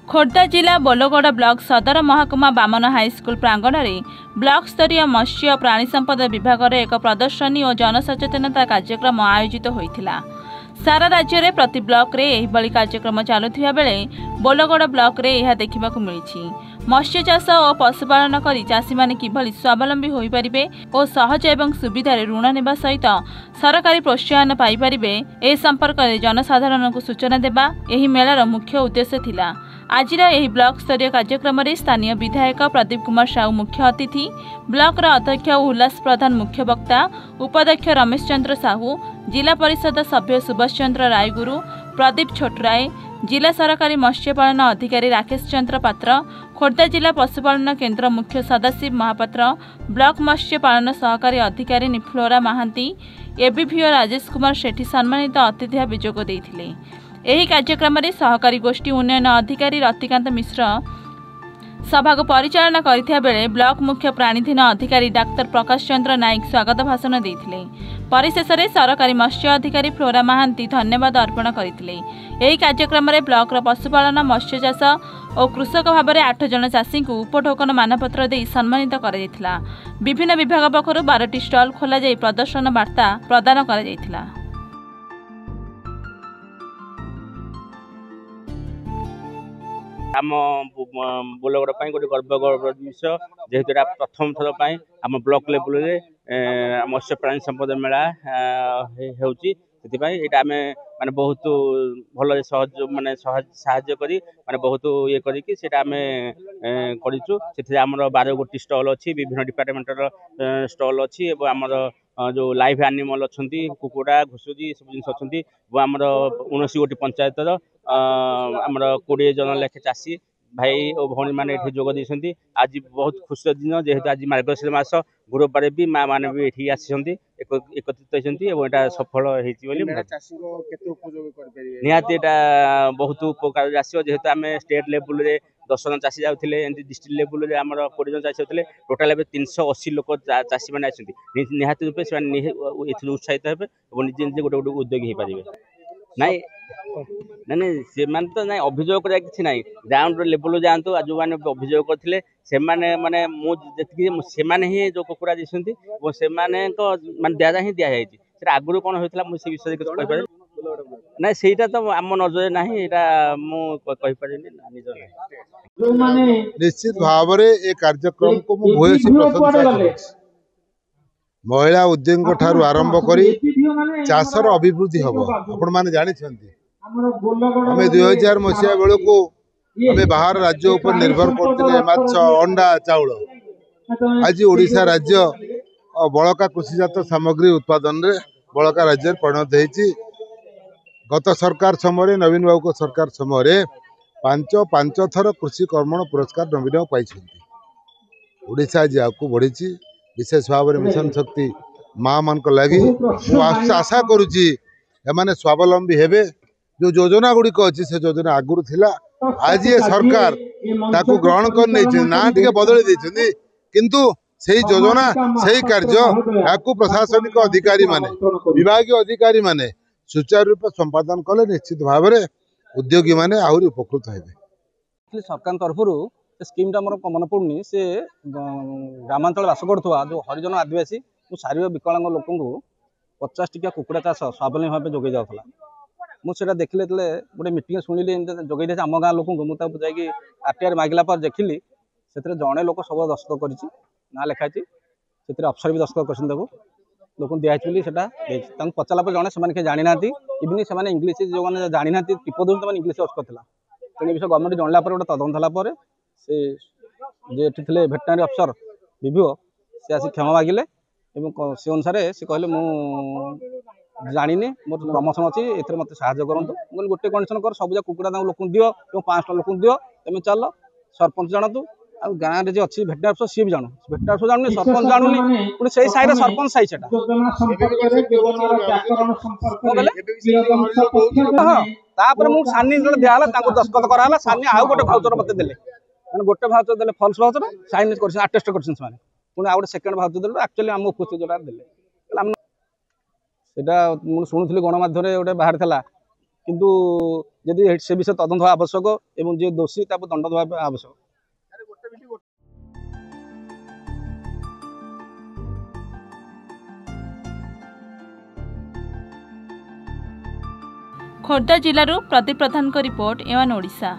खोर्धा जिला बोलगोड़ ब्लॉक सदर महकुमा बामन हाईस्कूल प्रांगण में ब्लॉक स्तरीय मत्स्य प्राणी संपद विभाग एक प्रदर्शनी और जनसचेतनता कार्यक्रम आयोजित होता। सारा राज्य में प्रति ब्लॉक रे एहिभଳି कार्यक्रम चलुथिबा बेले बोलगोड़ ब्लॉक रे यह देखा मिली। मत्स्य चाष और पशुपालन करी चाषी माने किभଳି स्वावलंबी होई परिबे और सहज एवं सुविधार ऋण नेबा सहित सरकारी प्रोत्साहन पाई परिबे ए संपर्क में जनसाधारण को सूचना देबा एही मेलार मुख्य उद्देश्य थिला। आजिर एही ब्लॉक स्तरीय कार्यक्रम में स्थानीय विधायक प्रदीप कुमार साहू मुख्य अतिथि, ब्लॉक अध्यक्ष उल्लास प्रधान मुख्य वक्ता, उपाध्यक्ष रमेश चंद्र साहू, जिला परिषद सभ्य सुभाष चंद्र रायगुरु, प्रदीप छोटराय, जिला सरकारी मत्स्यपालन अधिकारी राकेश चंद्र पात्र, खोर्धा जिला पशुपालन केन्द्र मुख्य सदाशिव महापात्र, ब्लॉक मत्स्य पालन सहकारी अधिकारी निफ्लोरा महांती, एबीवीओ राजेश कुमार सेठी सम्मानित अतिथि भाव जोग देइथिले। एही कार्यक्रम में सहकारी गोष्ठी उन्नयन अधिकारी रतिकांत मिश्र सभा को परिचालना करथिया बेले ब्लॉक मुख्य प्राणीधीन अधिकारी डाक्टर प्रकाश चंद्र नायक स्वागत भाषण देइथिले। परिशेष में सरकारी मत्स्य अधिकारी फ्लोरा महांती धन्यवाद अर्पण करथिले। एही कार्यक्रम में ब्लॉक पशुपालन मत्स्य चाष और कृषक भाव में 8 जन चाषी को उपटोकन मानपत्र दे सम्मानित करा। विभिन्न विभाग पक्षर 12टी स्टल खोल प्रदर्शन वार्ता प्रदान करा। आम बोलगड़ गोटे गर्व विषय जेहेतु प्रथम थर आम ब्लॉक लेवल मत्स्य प्राणी संपद मेला होची माने बहुत भल सहज माने साहाय्य करी माने बहुत ये करिकि सेटा आमे करिछु। सेथे हमर 12 गोटी स्टॉल अछि, विभिन्न डिपार्टमेंटर स्टॉल अछि एवं हमर जो लाइव एनिमल अछंती कुकुड़ा घुसुरी सब जिन अछंती एवं हमर 19 गोटी पंचायतर हमर 20 जन लेखे चाषी भाई और भौणी मैंने जोग देती। आज बहुत खुशी दिन जेहेतु आज मार्गशीर मास गुरुवार भी माँ मैंने भी ये एकत्रित होती सफल निहाती बहुत उपकार आसो। जेहेतु आम स्टेट लेवल रे 10 जन चाषी जाते डिस्ट्रिक्ट लेवल आम 20 जन चाषी होते टोटाल 380 लोक चाषी मैंने आसती निहाती रूपे से उत्साहित हे और निजे निजे गोटे गोटे उद्योगी हो पारे नाई नहीं से तो ना अभियोग कर कि ना ग्राउंड लेवल जातु जो मैंने अभियोग करते से माने मुझे ही जो कुकुड़ा देते से माने द्वारा ही दि जाए आगुरी कौन होता मुझे विषय कहीपर ना सहीटा तो आम नजर ना मुझे निश्चित भाव में कार्यक्रम को भूयसी प्रशंसा महिला उद्योग ठारू आरंभ करी चाषर अभिवृद्धि हम आपण मैंने जानते आम 2000 मसीहा बेलू आम बाहर राज्य उपर निर्भर करते माछ अंडा चाउल। आज ओडिशा राज्य बड़का कृषिजात सामग्री उत्पादन रे बड़का राज्य परिणत होती। गत सरकार समय नवीन बाबू सरकार समय 5 थर कृषि कर्मण पुरस्कार नवीन बाबू पाई। ओडिशा आज आगे बढ़ी विशेष भाव में मिशन शक्ति माँ मान लगी आशा करुच्ची एमाने स्वावलंबी हेबे। जो योजना गुड़िक अच्छी से योजना आगुरी थिला आज ये सरकार ताकू ग्रहण कर ना टे बदली देते किंतु से योजना से कार्य याकू प्रशासनिक अधिकारी माने विभागीय अधिकारी माने सुचारू रूप संपादन कले निश्चित भाव में उद्योगी माने आहरी उपकृत हेबे। सरकार तरफ स्कीम टा मोर मन पड़नी से ग्रामांचल बास करुवा जो हरिजन आदिवासी शारीरिक विकलांग लोक 50 टिका कुकुड़ा चाष स्वावलम्बी भाव जोगे जाऊला। मुझे देखिले गोटे मीटिंग शुणिली जोगे आम गाँव लोक मुझे आरटीआर मागिला पर देखिली से जड़े लोक सब दस्तखत कर ना लिखाई से अफसर भी दस्तखत कर लोक दिखाई पचारा पर जड़े से जानी ना इवन से इंग्लीश जो मैंने जानी ना टीप दूसरे इंग्लीश दस्तखत था तेणु विषय गवर्नमेंट जानला गोटे तदंत होगा से थे भेटनारी अफसर विभो से आसी क्षमा मागिले से अनुसार से कहले मु जानी मोर प्रमोशन अच्छी ए मत साहय करूँ गोटे कंडीशन कर सब कुकुड़ा लोक दियो 500 लोक दियो तुम चल सरपंच जानतु आ गाँव में जो अच्छी भेटनारी अफसर सी भी जानू भेटनारी अफसर जानूनी सरपंच जानूनी पुणी से साइड सरपंच साई से मुझे सानी जो दिहला दस्तखत कराला सानी आउ गोटे भाउचर मत देले मैंने गोटे भाउचर देले फल्स भाउचर साइन कर अटेस्ट कर पुणी आउ गोटे सेकेंड भाउचर देले एक्चुअली आम उपस्थित जोटा देले से शुणुली गणमाध्यम गोटे बाहर था किंतु यदि से विषय तदंत होगा आवश्यक एवं जे दोषी ताको दंड देवा आवश्यक। खोर्धा जिलूर प्रदीप प्रधान रिपोर्ट एवन ओडिशा।